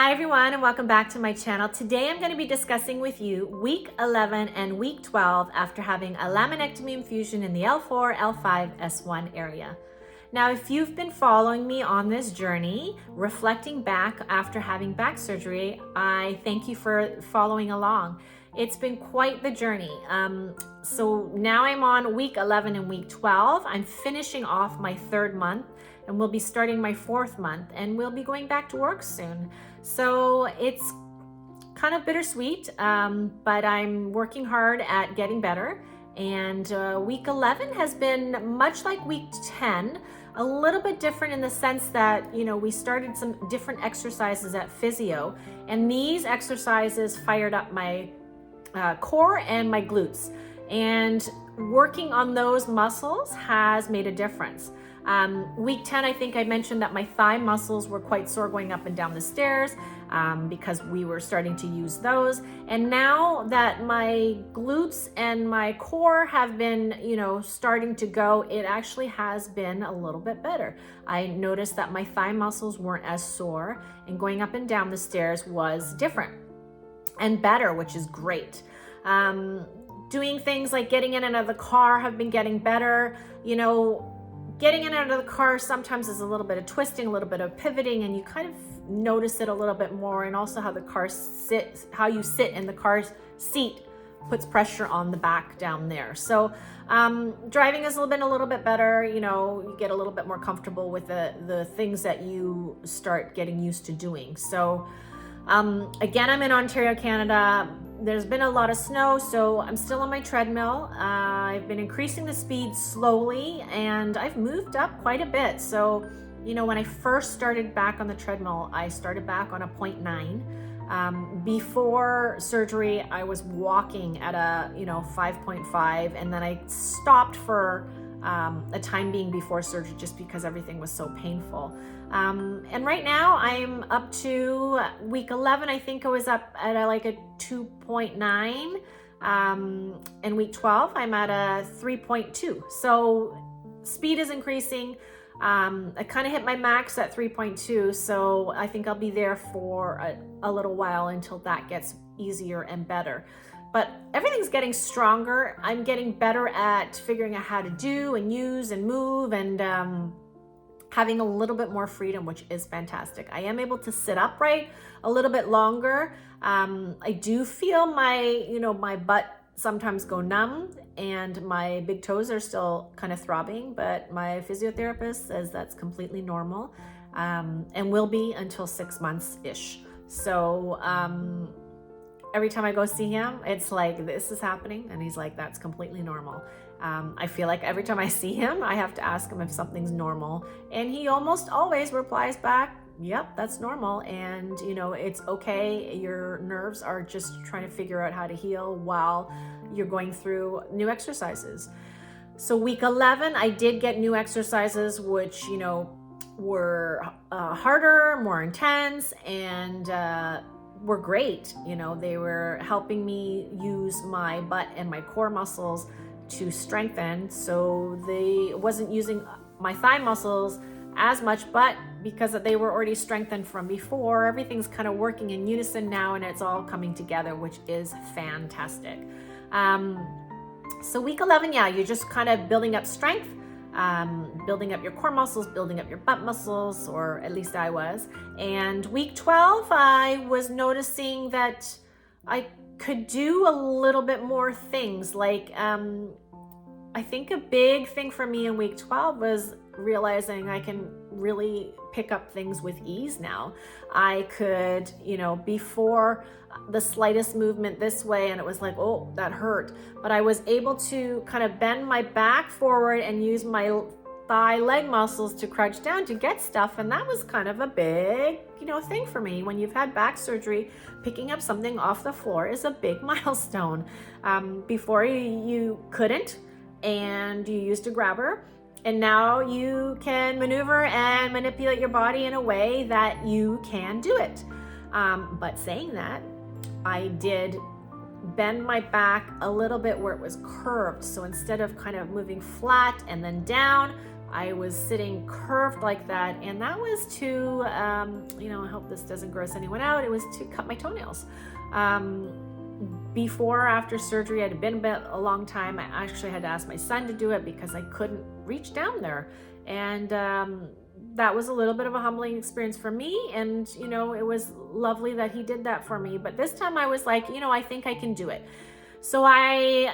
Hi everyone, and welcome back to my channel. Today I'm going to be discussing with you week 11 and week 12 after having a laminectomy infusion in the L4, L5, S1 area. Now, if you've been following me on this journey, reflecting back after having back surgery, I thank you for following along. It's been quite the journey. So now I'm on week 11 and week 12. I'm finishing off my third month and we'll be starting my fourth month and we'll be going back to work soon. So it's kind of bittersweet, but I'm working hard at getting better. And week 11 has been much like week 10, a little bit different in the sense that, we started some different exercises at physio, and these exercises fired up my core and my glutes. And working on those muscles has made a difference. Week 10, I think I mentioned that my thigh muscles were quite sore going up and down the stairs because we were starting to use those. And now that my glutes and my core have been, starting to go, it actually has been a little bit better. I noticed that my thigh muscles weren't as sore and going up and down the stairs was different and better, which is great. Doing things like getting in and out of the car have been getting better. Getting in and out of the car sometimes is a little bit of twisting, a little bit of pivoting, and you kind of notice it a little bit more, and also how the car sits, how you sit in the car seat puts pressure on the back down there. So driving has been a little bit better. You get a little bit more comfortable with the things that you start getting used to doing. So again, I'm in Ontario, Canada. There's been a lot of snow, so I'm still on my treadmill. I've been increasing the speed slowly, and I've moved up quite a bit. So, when I first started back on the treadmill, I started back on a 0.9. Before surgery, I was walking at a 5.5, and then I stopped for a time being before surgery just because everything was so painful. And right now I'm up to week 11. I think I was up at a 2.9. And week 12, I'm at a 3.2. So speed is increasing. I kind of hit my max at 3.2. So I think I'll be there for a little while until that gets easier and better. But everything's getting stronger. I'm getting better at figuring out how to do and use and move, and having a little bit more freedom, which is fantastic. I am able to sit upright a little bit longer. I do feel my butt sometimes go numb, and my big toes are still kind of throbbing, but my physiotherapist says that's completely normal, and will be until 6 months-ish. So every time I go see him, it's like, this is happening. And he's like, that's completely normal. I feel like every time I see him, I have to ask him if something's normal. And he almost always replies back, yep, that's normal. And, it's okay. Your nerves are just trying to figure out how to heal while you're going through new exercises. So week 11, I did get new exercises, which, were harder, more intense, and were great. They were helping me use my butt and my core muscles to strengthen. So they wasn't using my thigh muscles as much, but because they were already strengthened from before, everything's kind of working in unison now, and it's all coming together, which is fantastic. So week 11, you're just kind of building up strength, building up your core muscles, building up your butt muscles, or at least I was. And week 12, I was noticing that I could do a little bit more things. I think a big thing for me in week 12 was realizing I can really pick up things with ease now. I could, before the slightest movement this way, and it was like, oh, that hurt. But I was able to kind of bend my back forward and use my thigh leg muscles to crouch down to get stuff. And that was kind of a big, thing for me. When you've had back surgery, picking up something off the floor is a big milestone. Before you couldn't, and you used a grabber. And now you can maneuver and manipulate your body in a way that you can do it. But saying that, I did bend my back a little bit where it was curved. So instead of kind of moving flat and then down, I was sitting curved like that, and that was to, I hope this doesn't gross anyone out, it was to cut my toenails. Before or after surgery, it had been a long time. I actually had to ask my son to do it because I couldn't reach down there. And that was a little bit of a humbling experience for me. And, it was lovely that he did that for me. But this time I was like, I think I can do it. So I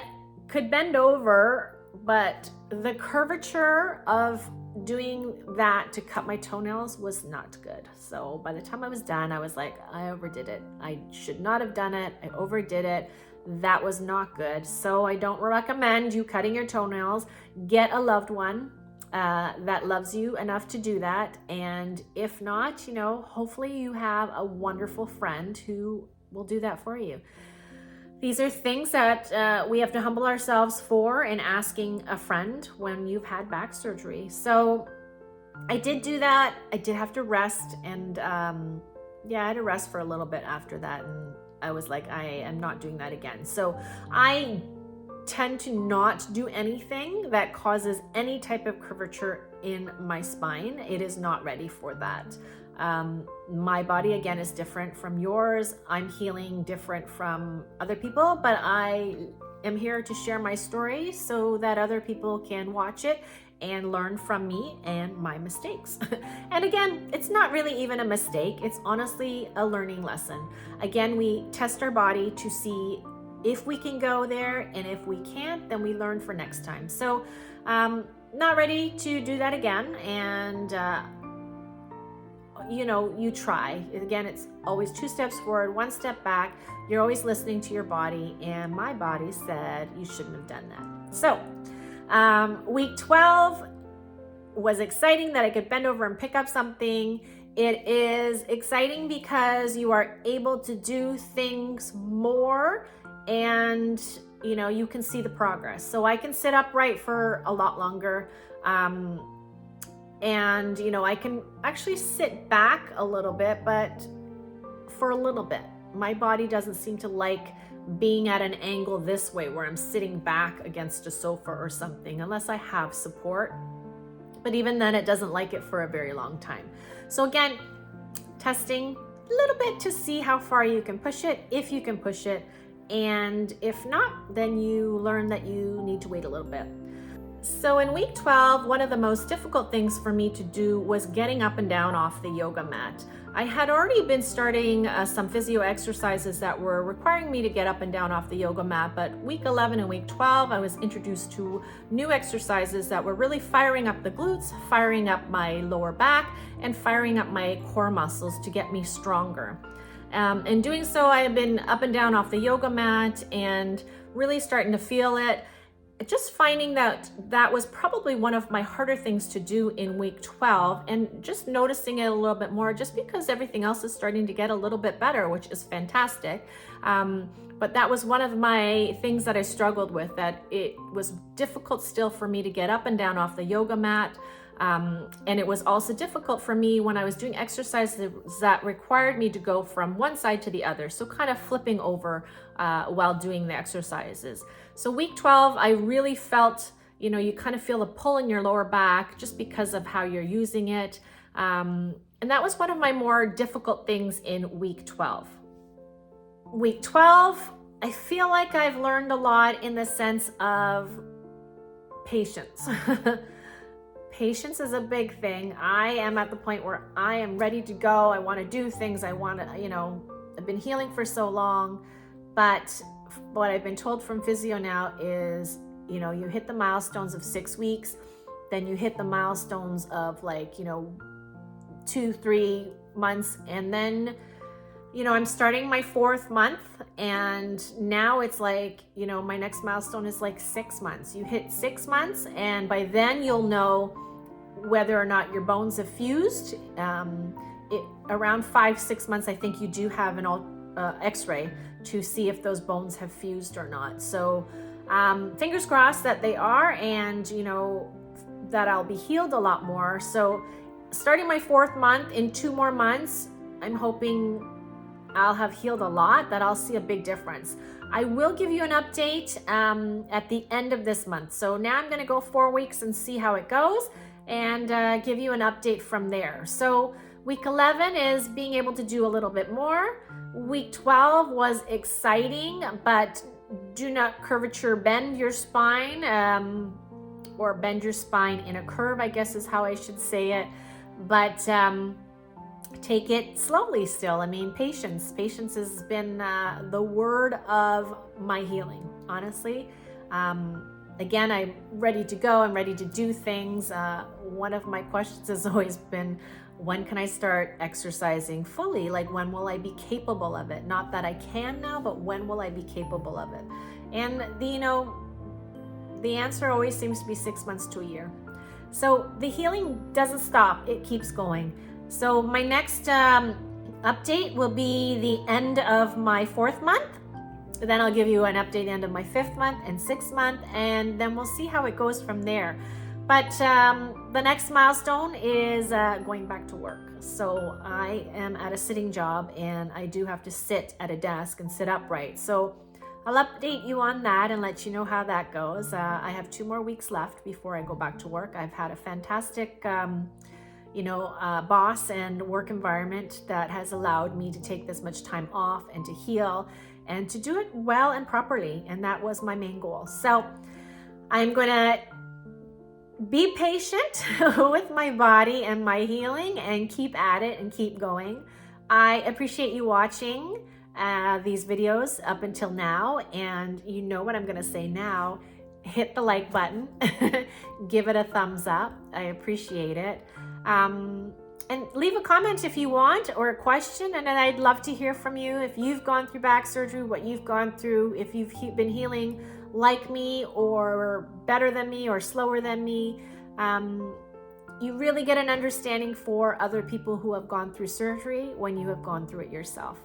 could bend over, but the curvature of doing that to cut my toenails was not good. So by the time I was done, I was like, I overdid it. I should not have done it. I overdid it. That was not good. So I don't recommend you cutting your toenails. Get a loved one that loves you enough to do that. And if not, hopefully you have a wonderful friend who will do that for you. These are things that we have to humble ourselves for in asking a friend when you've had back surgery. So I did do that. I did have to rest, and I had to rest for a little bit after that. And I was like, I am not doing that again. So I tend to not do anything that causes any type of curvature in my spine. It is not ready for that. My body, again, is different from yours. I'm healing different from other people, but I am here to share my story so that other people can watch it and learn from me and my mistakes. And again, it's not really even a mistake. It's honestly a learning lesson. Again, we test our body to see if we can go there, and if we can't, then we learn for next time. So, not ready to do that again. And, you try. Again, it's always 2 steps forward, 1 step back. You're always listening to your body, and my body said you shouldn't have done that. So, week 12 was exciting that I could bend over and pick up something. It is exciting because you are able to do things more, and you can see the progress. So I can sit upright for a lot longer. And I can actually sit back a little bit, but for a little bit. My body doesn't seem to like being at an angle this way where I'm sitting back against a sofa or something, unless I have support. But even then, it doesn't like it for a very long time. So again, testing a little bit to see how far you can push it, if you can push it. And if not, then you learn that you need to wait a little bit. So in week 12, one of the most difficult things for me to do was getting up and down off the yoga mat. I had already been starting some physio exercises that were requiring me to get up and down off the yoga mat, but week 11 and week 12, I was introduced to new exercises that were really firing up the glutes, firing up my lower back, and firing up my core muscles to get me stronger. In doing so, I have been up and down off the yoga mat and really starting to feel it. Just finding that that was probably one of my harder things to do in week 12, and just noticing it a little bit more, just because everything else is starting to get a little bit better, which is fantastic. But that was one of my things that I struggled with, that it was difficult still for me to get up and down off the yoga mat. And it was also difficult for me when I was doing exercises that required me to go from one side to the other. So kind of flipping over while doing the exercises. So week 12, I really felt, you kind of feel a pull in your lower back just because of how you're using it. And that was one of my more difficult things in week 12. Week 12, I feel like I've learned a lot in the sense of patience. Patience is a big thing. I am at the point where I am ready to go. I want to do things. I want to, I've been healing for so long, but what I've been told from physio now is, you hit the milestones of 6 weeks, then you hit the milestones of 2-3 months. And then, I'm starting my 4th month, and now it's my next milestone is 6 months. You hit 6 months, and by then you'll know whether or not your bones have fused. Around 5-6 months, I think you do have an x-ray to see if those bones have fused or not. So fingers crossed that they are, and that I'll be healed a lot more. So starting my 4th month, in 2 more months, I'm hoping I'll have healed a lot, that I'll see a big difference. I will give you an update at the end of this month. So now I'm going to go 4 weeks and see how it goes. and give you an update from there. So week 11 is being able to do a little bit more. Week 12 was exciting, but do not curvature bend your spine, or bend your spine in a curve, I guess is how I should say it. But take it slowly still. I mean, patience. Patience has been the word of my healing, honestly. Again, I'm ready to go. I'm ready to do things. One of my questions has always been, when can I start exercising fully? Like, when will I be capable of it? Not that I can now, but when will I be capable of it? And the answer always seems to be 6 months to a year. So the healing doesn't stop. It keeps going. So my next update will be the end of my 4th month. Then I'll give you an update end of my 5th month and 6th month, and then we'll see how it goes from there. But the next milestone is going back to work. So I am at a sitting job, and I do have to sit at a desk and sit upright. So I'll update you on that and let you know how that goes. I have 2 more weeks left before I go back to work. I've had a fantastic boss and work environment that has allowed me to take this much time off and to heal and to do it well and properly. And that was my main goal. So I'm going to be patient with my body and my healing and keep at it and keep going. I appreciate you watching these videos up until now. And you know what I'm going to say now. Hit the like button. Give it a thumbs up. I appreciate it. And leave a comment if you want, or a question, and then I'd love to hear from you. If you've gone through back surgery, what you've gone through, if you've been healing like me or better than me or slower than me. You really get an understanding for other people who have gone through surgery when you have gone through it yourself.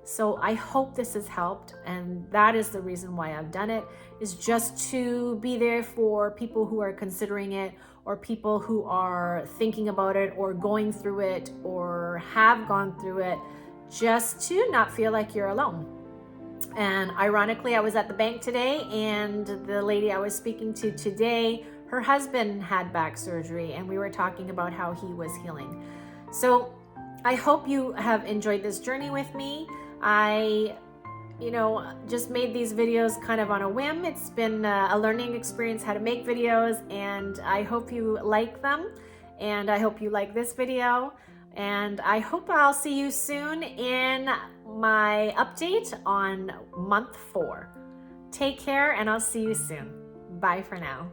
So I hope this has helped, and that is the reason why I've done it, is just to be there for people who are considering it, or people who are thinking about it or going through it or have gone through it, just to not feel like you're alone. And ironically, I was at the bank today, and the lady I was speaking to today, her husband had back surgery, and we were talking about how he was healing. So I hope you have enjoyed this journey with me. I just made these videos kind of on a whim. It's been a learning experience how to make videos, and I hope you like them, and I hope you like this video, and I hope I'll see you soon in my update on month 4. Take care, and I'll see you soon. Bye for now.